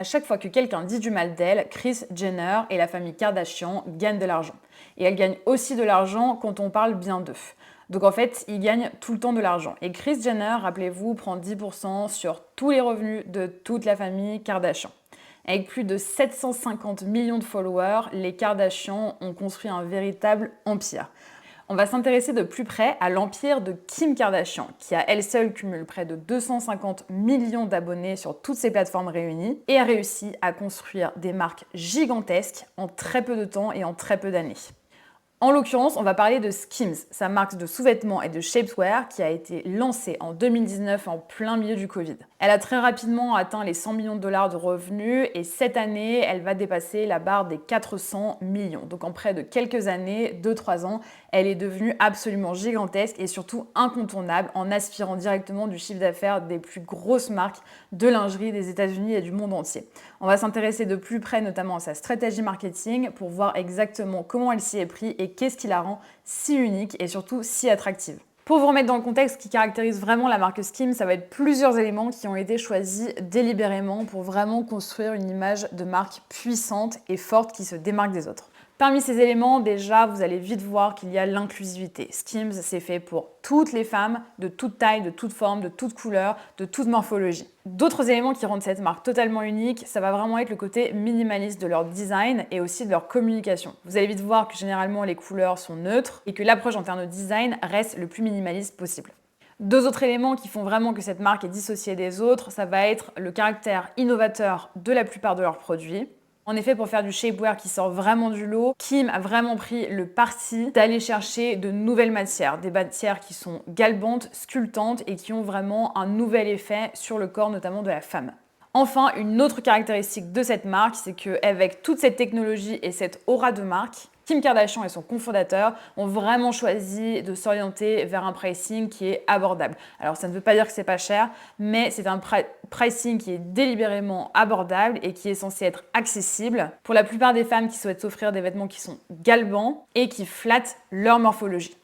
À chaque fois que quelqu'un dit du mal d'elle, Kris Jenner et la famille Kardashian gagnent de l'argent. Et elles gagnent aussi de l'argent quand on parle bien d'eux. Donc en fait, ils gagnent tout le temps de l'argent. Et Kris Jenner, rappelez-vous, prend 10% sur tous les revenus de toute la famille Kardashian. Avec plus de 750 millions de followers, les Kardashian ont construit un véritable empire. On va s'intéresser de plus près à l'empire de Kim Kardashian, qui à elle seule cumule près de 250 millions d'abonnés sur toutes ses plateformes réunies et a réussi à construire des marques gigantesques en très peu de temps et en très peu d'années. En l'occurrence, on va parler de Skims, sa marque de sous-vêtements et de shapewear qui a été lancée en 2019 en plein milieu du Covid. Elle a très rapidement atteint les 100 millions de dollars de revenus et cette année, elle va dépasser la barre des 400 millions. Donc en près de quelques années, 2-3 ans, elle est devenue absolument gigantesque et surtout incontournable en aspirant directement du chiffre d'affaires des plus grosses marques de lingerie des États-Unis et du monde entier. On va s'intéresser de plus près notamment à sa stratégie marketing pour voir exactement comment elle s'y est prise et qu'est-ce qui la rend si unique et surtout si attractive. Pour vous remettre dans le contexte qui caractérise vraiment la marque Skims, ça va être plusieurs éléments qui ont été choisis délibérément pour vraiment construire une image de marque puissante et forte qui se démarque des autres. Parmi ces éléments, déjà, vous allez vite voir qu'il y a l'inclusivité. Skims, c'est fait pour toutes les femmes, de toute taille, de toute forme, de toute couleur, de toute morphologie. D'autres éléments qui rendent cette marque totalement unique, ça va vraiment être le côté minimaliste de leur design et aussi de leur communication. Vous allez vite voir que généralement les couleurs sont neutres et que l'approche en termes de design reste le plus minimaliste possible. Deux autres éléments qui font vraiment que cette marque est dissociée des autres, ça va être le caractère innovateur de la plupart de leurs produits. En effet, pour faire du shapewear qui sort vraiment du lot, Kim a vraiment pris le parti d'aller chercher de nouvelles matières, des matières qui sont galbantes, sculptantes et qui ont vraiment un nouvel effet sur le corps, notamment de la femme. Enfin, une autre caractéristique de cette marque, c'est qu'avec toute cette technologie et cette aura de marque, Kim Kardashian et son cofondateur ont vraiment choisi de s'orienter vers un pricing qui est abordable. Alors ça ne veut pas dire que c'est pas cher, mais c'est un pricing qui est délibérément abordable et qui est censé être accessible pour la plupart des femmes qui souhaitent s'offrir des vêtements qui sont galbants et qui flattent leur morphologie.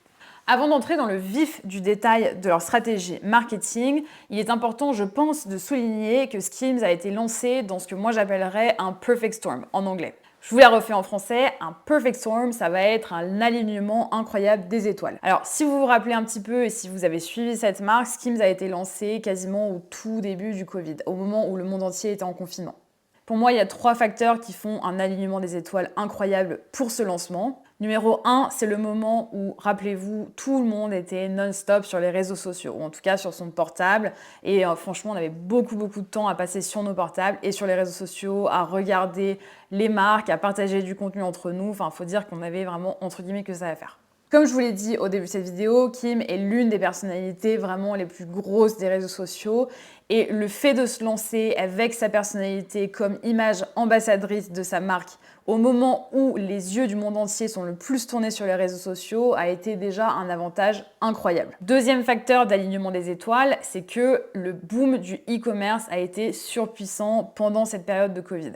Avant d'entrer dans le vif du détail de leur stratégie marketing, il est important, je pense, de souligner que Skims a été lancé dans ce que moi j'appellerais un perfect storm en anglais. Je vous la refais en français, un perfect storm, ça va être un alignement incroyable des étoiles. Alors, si vous vous rappelez un petit peu et si vous avez suivi cette marque, Skims a été lancée quasiment au tout début du Covid, au moment où le monde entier était en confinement. Pour moi, il y a 3 facteurs qui font un alignement des étoiles incroyable pour ce lancement. Numéro 1, c'est le moment où, rappelez-vous, tout le monde était non-stop sur les réseaux sociaux, ou en tout cas sur son portable. Et franchement, on avait beaucoup de temps à passer sur nos portables et sur les réseaux sociaux, à regarder les marques, à partager du contenu entre nous. Enfin, il faut dire qu'on avait vraiment, entre guillemets, que ça à faire. Comme je vous l'ai dit au début de cette vidéo, Kim est l'une des personnalités vraiment les plus grosses des réseaux sociaux et le fait de se lancer avec sa personnalité comme image ambassadrice de sa marque au moment où les yeux du monde entier sont le plus tournés sur les réseaux sociaux a été déjà un avantage incroyable. Deuxième facteur d'alignement des étoiles, c'est que le boom du e-commerce a été surpuissant pendant cette période de Covid.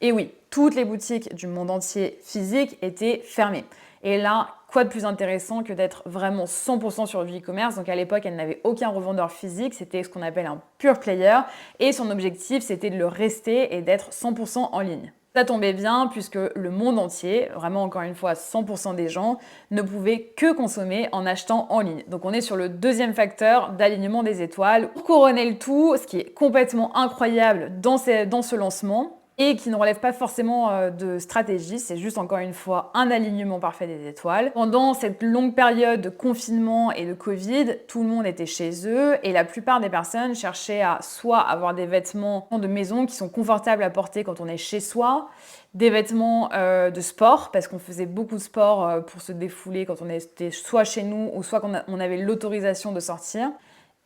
Et oui, toutes les boutiques du monde entier physiques étaient fermées. Et là, quoi de plus intéressant que d'être vraiment 100% sur du e-commerce. Donc à l'époque, elle n'avait aucun revendeur physique, c'était ce qu'on appelle un pure player. Et son objectif, c'était de le rester et d'être 100% en ligne. Ça tombait bien puisque le monde entier, vraiment encore une fois 100% des gens, ne pouvaient que consommer en achetant en ligne. Donc on est sur le deuxième facteur d'alignement des étoiles. Pour couronner le tout, ce qui est complètement incroyable dans ce lancement, et qui ne relève pas forcément de stratégie, c'est juste encore une fois un alignement parfait des étoiles. Pendant cette longue période de confinement et de Covid, tout le monde était chez eux et la plupart des personnes cherchaient à soit avoir des vêtements de maison qui sont confortables à porter quand on est chez soi, des vêtements de sport, parce qu'on faisait beaucoup de sport pour se défouler quand on était soit chez nous ou soit quand on avait l'autorisation de sortir.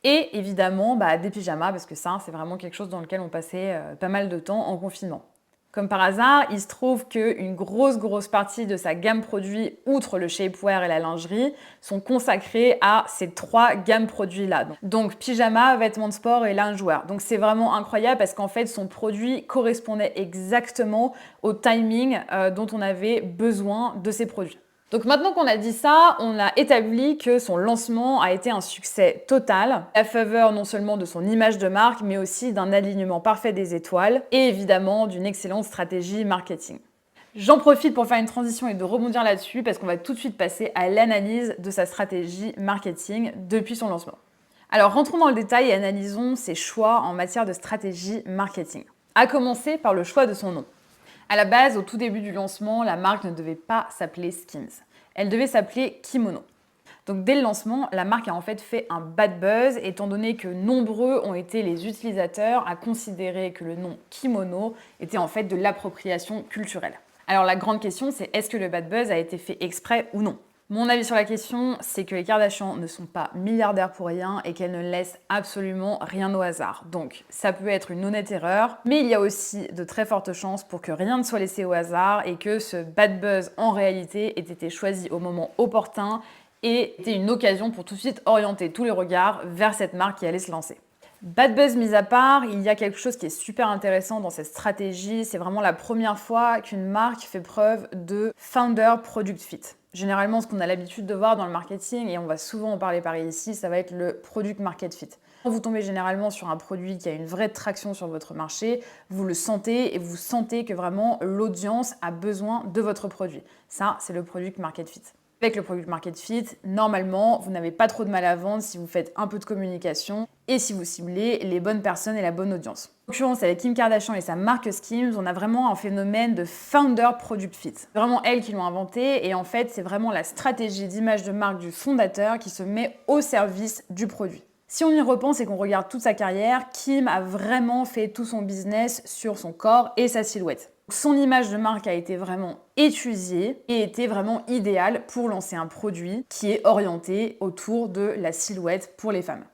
Et évidemment, des pyjamas, parce que ça, c'est vraiment quelque chose dans lequel on passait pas mal de temps en confinement. Comme par hasard, il se trouve qu'une grosse partie de sa gamme produits, outre le shapewear et la lingerie, sont consacrés à ces 3 gammes produits-là. Donc pyjama, vêtements de sport et lingewear. Donc c'est vraiment incroyable parce qu'en fait, son produit correspondait exactement au timing dont on avait besoin de ces produits. Donc maintenant qu'on a dit ça, on a établi que son lancement a été un succès total, à faveur non seulement de son image de marque, mais aussi d'un alignement parfait des étoiles et évidemment d'une excellente stratégie marketing. J'en profite pour faire une transition et de rebondir là-dessus parce qu'on va tout de suite passer à l'analyse de sa stratégie marketing depuis son lancement. Alors rentrons dans le détail et analysons ses choix en matière de stratégie marketing. À commencer par le choix de son nom. À la base, au tout début du lancement, la marque ne devait pas s'appeler Skims. Elle devait s'appeler Kimono. Donc dès le lancement, la marque a en fait fait un bad buzz, étant donné que nombreux ont été les utilisateurs à considérer que le nom Kimono était en fait de l'appropriation culturelle. Alors la grande question, c'est est-ce que le bad buzz a été fait exprès ou non? Mon avis sur la question, c'est que les Kardashians ne sont pas milliardaires pour rien et qu'elles ne laissent absolument rien au hasard. Donc ça peut être une honnête erreur, mais il y a aussi de très fortes chances pour que rien ne soit laissé au hasard et que ce bad buzz en réalité ait été choisi au moment opportun et était une occasion pour tout de suite orienter tous les regards vers cette marque qui allait se lancer. Bad buzz mis à part, il y a quelque chose qui est super intéressant dans cette stratégie, c'est vraiment la première fois qu'une marque fait preuve de founder product fit. Généralement, ce qu'on a l'habitude de voir dans le marketing, et on va souvent en parler par ici, ça va être le product market fit. Quand vous tombez généralement sur un produit qui a une vraie traction sur votre marché, vous le sentez et vous sentez que vraiment l'audience a besoin de votre produit. Ça, c'est le product market fit. Avec le product market fit, normalement, vous n'avez pas trop de mal à vendre si vous faites un peu de communication et si vous ciblez les bonnes personnes et la bonne audience. En l'occurrence, avec Kim Kardashian et sa marque Skims, on a vraiment un phénomène de founder product fit. C'est vraiment elles qui l'ont inventé et en fait, c'est vraiment la stratégie d'image de marque du fondateur qui se met au service du produit. Si on y repense et qu'on regarde toute sa carrière, Kim a vraiment fait tout son business sur son corps et sa silhouette. Son image de marque a été vraiment étudiée et était vraiment idéale pour lancer un produit qui est orienté autour de la silhouette pour les femmes.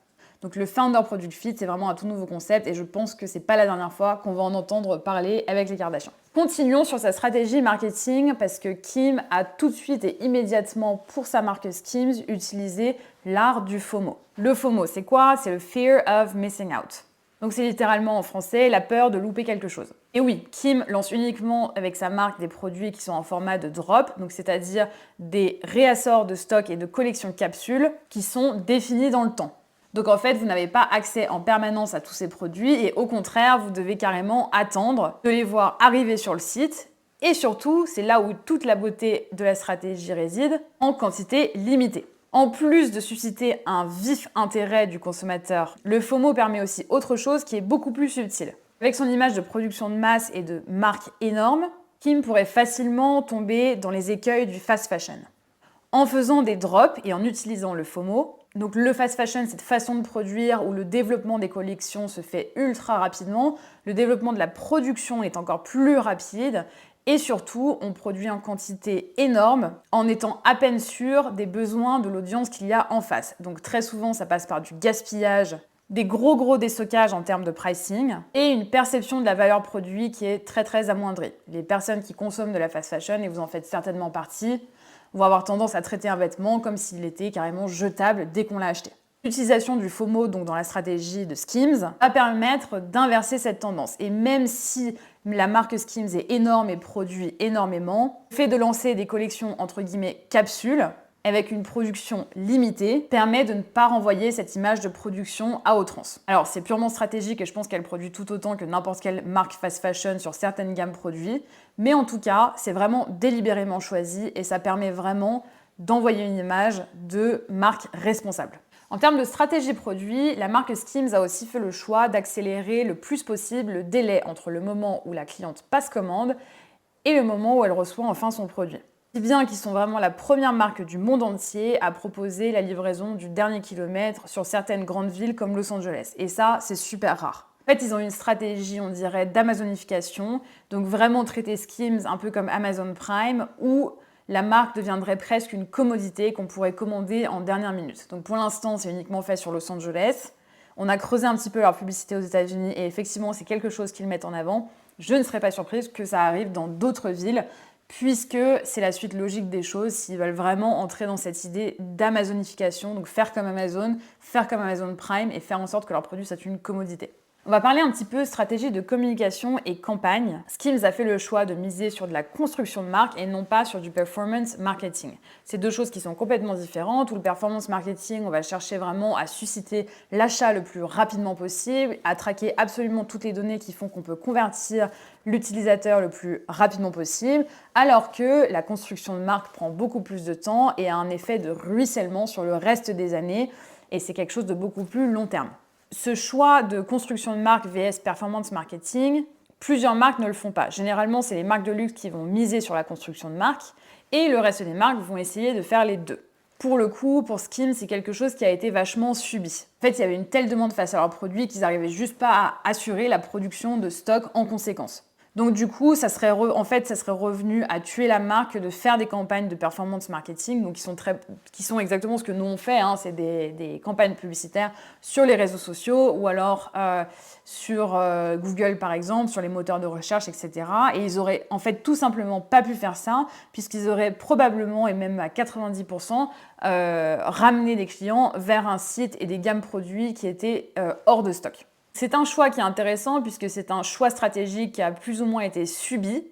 Donc le Founder Product Fit, c'est vraiment un tout nouveau concept et je pense que c'est pas la dernière fois qu'on va en entendre parler avec les Kardashians. Continuons sur sa stratégie marketing parce que Kim a tout de suite et immédiatement pour sa marque Skims utilisé l'art du FOMO. Le FOMO, c'est quoi? C'est le Fear of Missing Out. Donc c'est littéralement en français la peur de louper quelque chose. Et oui, Kim lance uniquement avec sa marque des produits qui sont en format de drop, donc c'est-à-dire des réassorts de stock et de collections capsules qui sont définis dans le temps. Donc en fait, vous n'avez pas accès en permanence à tous ces produits et au contraire, vous devez carrément attendre de les voir arriver sur le site. Et surtout, c'est là où toute la beauté de la stratégie réside, en quantité limitée. En plus de susciter un vif intérêt du consommateur, le FOMO permet aussi autre chose qui est beaucoup plus subtil. Avec son image de production de masse et de marque énorme, Kim pourrait facilement tomber dans les écueils du fast fashion. En faisant des drops et en utilisant le FOMO, donc le fast fashion, cette façon de produire où le développement des collections se fait ultra rapidement, le développement de la production est encore plus rapide et surtout, on produit en quantité énorme en étant à peine sûr des besoins de l'audience qu'il y a en face. Donc très souvent, ça passe par du gaspillage, des gros déstockages en termes de pricing et une perception de la valeur produit qui est très amoindrie. Les personnes qui consomment de la fast fashion, et vous en faites certainement partie, vont avoir tendance à traiter un vêtement comme s'il était carrément jetable dès qu'on l'a acheté. L'utilisation du FOMO donc dans la stratégie de Skims va permettre d'inverser cette tendance. Et même si la marque Skims est énorme et produit énormément, le fait de lancer des collections entre guillemets capsules avec une production limitée permet de ne pas renvoyer cette image de production à outrance. Alors c'est purement stratégique et je pense qu'elle produit tout autant que n'importe quelle marque fast fashion sur certaines gammes produits, mais en tout cas c'est vraiment délibérément choisi et ça permet vraiment d'envoyer une image de marque responsable. En termes de stratégie produit, la marque Skims a aussi fait le choix d'accélérer le plus possible le délai entre le moment où la cliente passe commande et le moment où elle reçoit enfin son produit. Si bien qu'ils sont vraiment la première marque du monde entier à proposer la livraison du dernier kilomètre sur certaines grandes villes comme Los Angeles. Et ça, c'est super rare. En fait, ils ont une stratégie, on dirait, d'amazonification, donc vraiment traiter Skims un peu comme Amazon Prime, où la marque deviendrait presque une commodité qu'on pourrait commander en dernière minute. Donc pour l'instant, c'est uniquement fait sur Los Angeles. On a creusé un petit peu leur publicité aux États-Unis et effectivement, c'est quelque chose qu'ils mettent en avant. Je ne serais pas surprise que ça arrive dans d'autres villes, puisque c'est la suite logique des choses s'ils veulent vraiment entrer dans cette idée d'amazonification, donc faire comme Amazon Prime et faire en sorte que leur produit soit une commodité. On va parler un petit peu stratégie de communication et campagne. Skims a fait le choix de miser sur de la construction de marque et non pas sur du performance marketing. C'est deux choses qui sont complètement différentes. Où le performance marketing, on va chercher vraiment à susciter l'achat le plus rapidement possible, à traquer absolument toutes les données qui font qu'on peut convertir l'utilisateur le plus rapidement possible, alors que la construction de marque prend beaucoup plus de temps et a un effet de ruissellement sur le reste des années, et c'est quelque chose de beaucoup plus long terme. Ce choix de construction de marque vs performance marketing, plusieurs marques ne le font pas. Généralement, c'est les marques de luxe qui vont miser sur la construction de marque et le reste des marques vont essayer de faire les deux. Pour le coup, pour Skims, c'est quelque chose qui a été vachement subi. En fait, il y avait une telle demande face à leurs produits qu'ils n'arrivaient juste pas à assurer la production de stock en conséquence. Donc du coup, ça serait revenu à tuer la marque de faire des campagnes de performance marketing, donc qui sont exactement ce que nous on fait, hein, c'est des campagnes publicitaires sur les réseaux sociaux ou alors sur Google par exemple, sur les moteurs de recherche, etc. Et ils auraient en fait tout simplement pas pu faire ça, puisqu'ils auraient probablement, et même à 90%, ramené des clients vers un site et des gammes produits qui étaient hors de stock. C'est un choix qui est intéressant puisque c'est un choix stratégique qui a plus ou moins été subi,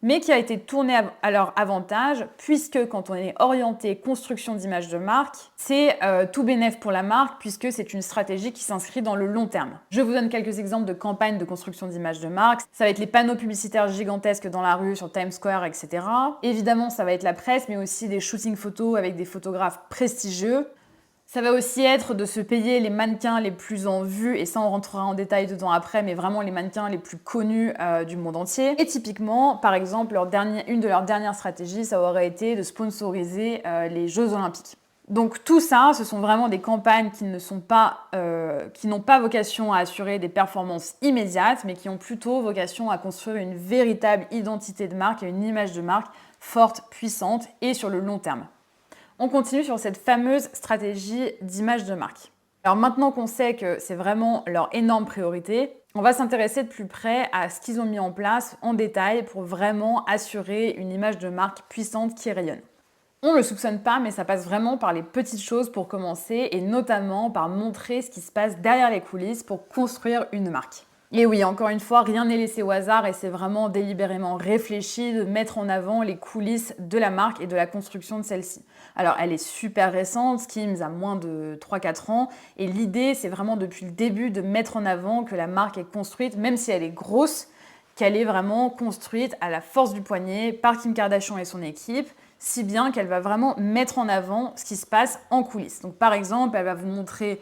mais qui a été tourné à leur avantage puisque quand on est orienté construction d'image de marque, c'est tout bénef pour la marque puisque c'est une stratégie qui s'inscrit dans le long terme. Je vous donne quelques exemples de campagnes de construction d'image de marque. Ça va être les panneaux publicitaires gigantesques dans la rue, sur Times Square, etc. Évidemment, ça va être la presse, mais aussi des shootings photos avec des photographes prestigieux. Ça va aussi être de se payer les mannequins les plus en vue, et ça on rentrera en détail dedans après, mais vraiment les mannequins les plus connus du monde entier. Et typiquement, par exemple, une de leurs dernières stratégies, ça aurait été de sponsoriser les Jeux Olympiques. Donc tout ça, ce sont vraiment des campagnes qui n'ont pas vocation à assurer des performances immédiates, mais qui ont plutôt vocation à construire une véritable identité de marque et une image de marque forte, puissante et sur le long terme. On continue sur cette fameuse stratégie d'image de marque. Alors maintenant qu'on sait que c'est vraiment leur énorme priorité, on va s'intéresser de plus près à ce qu'ils ont mis en place en détail pour vraiment assurer une image de marque puissante qui rayonne. On ne le soupçonne pas, mais ça passe vraiment par les petites choses pour commencer et notamment par montrer ce qui se passe derrière les coulisses pour construire une marque. Et oui, encore une fois, rien n'est laissé au hasard et c'est vraiment délibérément réfléchi de mettre en avant les coulisses de la marque et de la construction de celle-ci. Alors, elle est super récente, Skims a moins de 3-4 ans, et l'idée, c'est vraiment depuis le début de mettre en avant que la marque est construite, même si elle est grosse, qu'elle est vraiment construite à la force du poignet par Kim Kardashian et son équipe, si bien qu'elle va vraiment mettre en avant ce qui se passe en coulisses. Donc par exemple, elle va vous montrer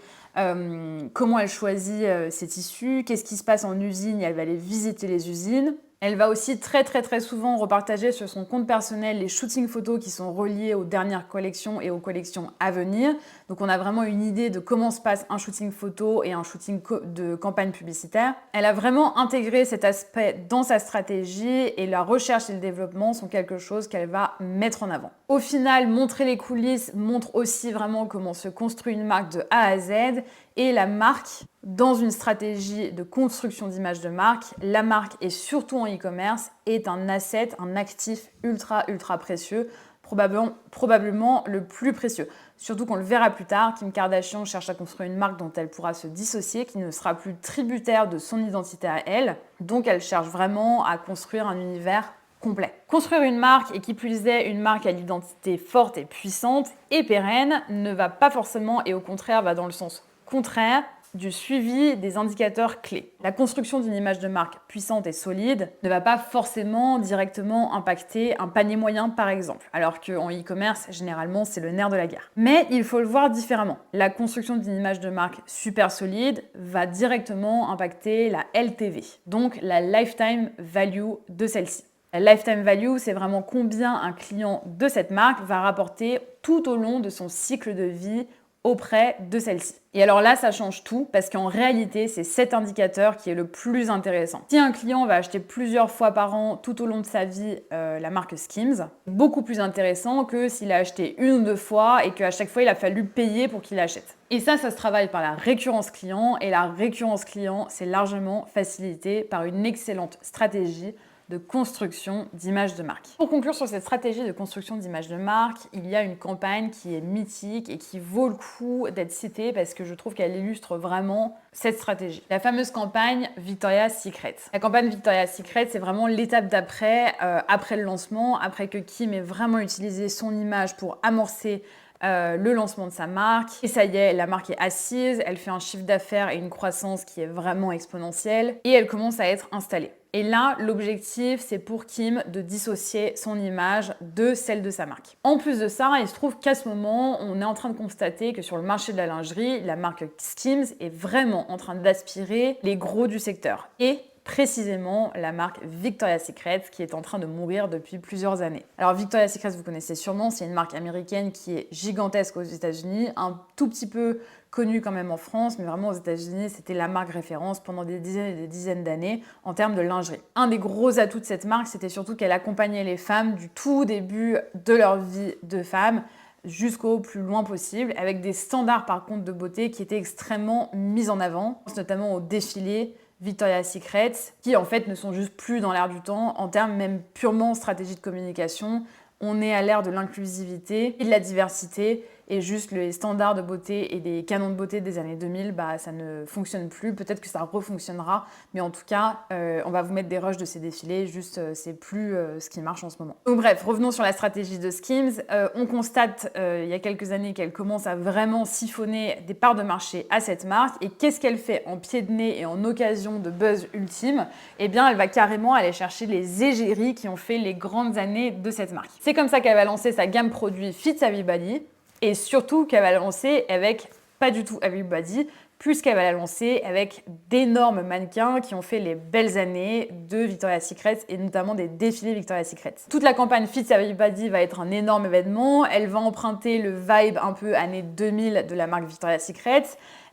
comment elle choisit ses tissus, qu'est-ce qui se passe en usine, et elle va aller visiter les usines. Elle va aussi très souvent repartager sur son compte personnel les shootings photos qui sont reliés aux dernières collections et aux collections à venir. Donc on a vraiment une idée de comment se passe un shooting photo et un shooting de campagne publicitaire. Elle a vraiment intégré cet aspect dans sa stratégie et la recherche et le développement sont quelque chose qu'elle va mettre en avant. Au final, montrer les coulisses montre aussi vraiment comment se construit une marque de A à Z. Et la marque, dans une stratégie de construction d'image de marque, la marque, et surtout en e-commerce, est un asset, un actif ultra précieux, probablement le plus précieux. Surtout qu'on le verra plus tard, Kim Kardashian cherche à construire une marque dont elle pourra se dissocier, qui ne sera plus tributaire de son identité à elle. Donc elle cherche vraiment à construire un univers complet. Construire une marque, et qui plus est une marque à l'identité forte et puissante et pérenne, ne va pas forcément, et au contraire va dans le sens contraire du suivi des indicateurs clés. La construction d'une image de marque puissante et solide ne va pas forcément directement impacter un panier moyen par exemple, alors qu'en e-commerce, généralement, c'est le nerf de la guerre. Mais il faut le voir différemment. La construction d'une image de marque super solide va directement impacter la LTV, donc la lifetime value de celle-ci. La lifetime value, c'est vraiment combien un client de cette marque va rapporter tout au long de son cycle de vie auprès de celle-ci. Et alors là, ça change tout parce qu'en réalité, c'est cet indicateur qui est le plus intéressant. Si un client va acheter plusieurs fois par an tout au long de sa vie la marque Skims, beaucoup plus intéressant que s'il a acheté une ou deux fois et qu'à chaque fois, il a fallu payer pour qu'il achète. Et ça se travaille par la récurrence client, et la récurrence client, c'est largement facilité par une excellente stratégie de construction d'image de marque. Pour conclure sur cette stratégie de construction d'image de marque, il y a une campagne qui est mythique et qui vaut le coup d'être citée parce que je trouve qu'elle illustre vraiment cette stratégie. La fameuse campagne Victoria's Secret. La campagne Victoria's Secret, c'est vraiment l'étape d'après, après le lancement, après que Kim ait vraiment utilisé son image pour amorcer le lancement de sa marque. Et ça y est, la marque est assise, elle fait un chiffre d'affaires et une croissance qui est vraiment exponentielle et elle commence à être installée. Et là, l'objectif, c'est pour Kim de dissocier son image de celle de sa marque. En plus de ça, il se trouve qu'à ce moment, on est en train de constater que sur le marché de la lingerie, la marque Skims est vraiment en train d'aspirer les gros du secteur. Et précisément la marque Victoria's Secret qui est en train de mourir depuis plusieurs années. Alors Victoria's Secret, vous connaissez sûrement, c'est une marque américaine qui est gigantesque aux États-Unis, un tout petit peu connue quand même en France, mais vraiment aux États-Unis, c'était la marque référence pendant des dizaines et des dizaines d'années en termes de lingerie. Un des gros atouts de cette marque, c'était surtout qu'elle accompagnait les femmes du tout début de leur vie de femme jusqu'au plus loin possible, avec des standards par contre de beauté qui étaient extrêmement mis en avant, notamment au défilé Victoria's Secret, qui en fait ne sont juste plus dans l'air du temps en termes même purement stratégie de communication. On est à l'ère de l'inclusivité et de la diversité et juste les standards de beauté et les canons de beauté des années 2000, ça ne fonctionne plus. Peut-être que ça refonctionnera, mais en tout cas, on va vous mettre des rushs de ces défilés, juste c'est plus ce qui marche en ce moment. Donc bref, revenons sur la stratégie de Skims. On constate il y a quelques années qu'elle commence à vraiment siphonner des parts de marché à cette marque. Et qu'est-ce qu'elle fait en pied de nez et en occasion de buzz ultime? Eh bien, elle va carrément aller chercher les égéries qui ont fait les grandes années de cette marque. C'est comme ça qu'elle va lancer sa gamme produit Fit Everybody. Et surtout qu'elle va la lancer avec pas du tout Everybody, puisqu'elle va la lancer avec d'énormes mannequins qui ont fait les belles années de Victoria's Secret et notamment des défilés Victoria's Secret. Toute la campagne Fit Everybody va être un énorme événement. Elle va emprunter le vibe un peu années 2000 de la marque Victoria's Secret.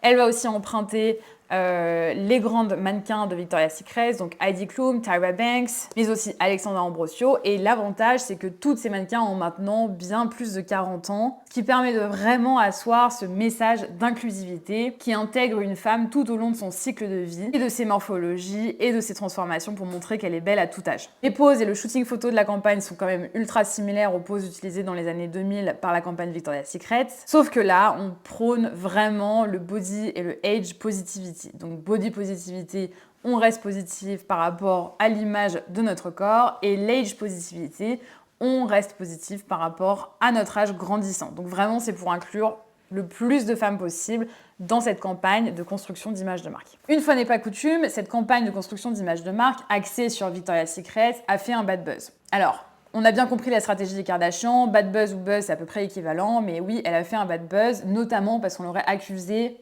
Elle va aussi emprunter les grandes mannequins de Victoria's Secret, donc Heidi Klum, Tyra Banks, mais aussi Alexandra Ambrosio. Et l'avantage, c'est que toutes ces mannequins ont maintenant bien plus de 40 ans, ce qui permet de vraiment asseoir ce message d'inclusivité qui intègre une femme tout au long de son cycle de vie et de ses morphologies et de ses transformations pour montrer qu'elle est belle à tout âge. Les poses et le shooting photo de la campagne sont quand même ultra similaires aux poses utilisées dans les années 2000 par la campagne Victoria's Secret, sauf que là, on prône vraiment le body et le age positivity. Donc body positivity, on reste positif par rapport à l'image de notre corps, et l'age positivity, on reste positif par rapport à notre âge grandissant. Donc vraiment, c'est pour inclure le plus de femmes possible dans cette campagne de construction d'image de marque. Une fois n'est pas coutume, cette campagne de construction d'image de marque axée sur Victoria's Secret a fait un bad buzz. Alors, on a bien compris la stratégie des Kardashians, bad buzz ou buzz c'est à peu près équivalent, mais oui, elle a fait un bad buzz, notamment parce qu'on l'aurait accusée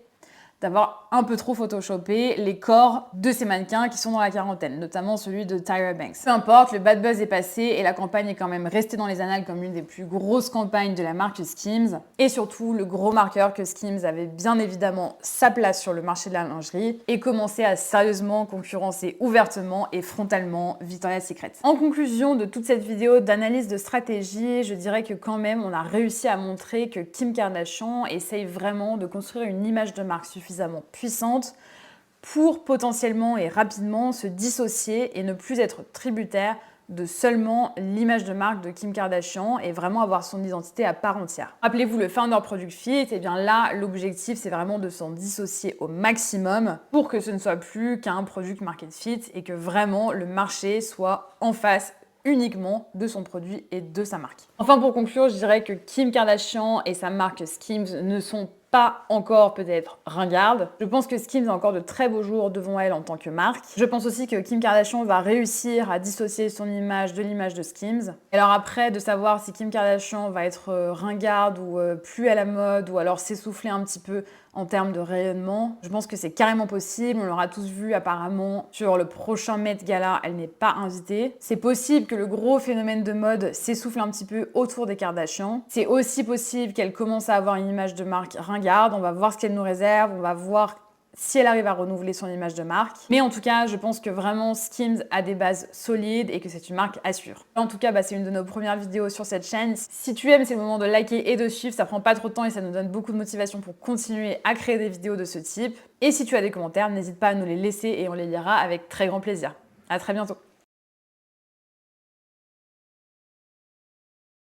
d'avoir un peu trop photoshopé les corps de ces mannequins qui sont dans la quarantaine, notamment celui de Tyra Banks. Peu importe, le bad buzz est passé et la campagne est quand même restée dans les annales comme l'une des plus grosses campagnes de la marque Skims. Et surtout, le gros marqueur que Skims avait bien évidemment sa place sur le marché de la lingerie et commençait à sérieusement concurrencer ouvertement et frontalement Victoria's Secret. En conclusion de toute cette vidéo d'analyse de stratégie, je dirais que quand même on a réussi à montrer que Kim Kardashian essaye vraiment de construire une image de marque suffisamment puissante pour potentiellement et rapidement se dissocier et ne plus être tributaire de seulement l'image de marque de Kim Kardashian et vraiment avoir son identité à part entière. Rappelez-vous le Founder Product Fit, et bien là l'objectif c'est vraiment de s'en dissocier au maximum pour que ce ne soit plus qu'un Product Market Fit et que vraiment le marché soit en face uniquement de son produit et de sa marque. Enfin pour conclure, je dirais que Kim Kardashian et sa marque Skims ne sont pas encore peut-être ringarde. Je pense que Skims a encore de très beaux jours devant elle en tant que marque. Je pense aussi que Kim Kardashian va réussir à dissocier son image de l'image de Skims. Et alors après, de savoir si Kim Kardashian va être ringarde ou plus à la mode ou alors s'essouffler un petit peu en termes de rayonnement, je pense que c'est carrément possible. On l'aura tous vu apparemment sur le prochain Met Gala, elle n'est pas invitée. C'est possible que le gros phénomène de mode s'essouffle un petit peu autour des Kardashians. C'est aussi possible qu'elle commence à avoir une image de marque ringarde. On va voir ce qu'elle nous réserve, on va voir si elle arrive à renouveler son image de marque. Mais en tout cas, je pense que vraiment Skims a des bases solides et que c'est une marque à suivre. En tout cas, c'est une de nos premières vidéos sur cette chaîne. Si tu aimes, c'est le moment de liker et de suivre. Ça prend pas trop de temps et ça nous donne beaucoup de motivation pour continuer à créer des vidéos de ce type. Et si tu as des commentaires, n'hésite pas à nous les laisser et on les lira avec très grand plaisir. À très bientôt.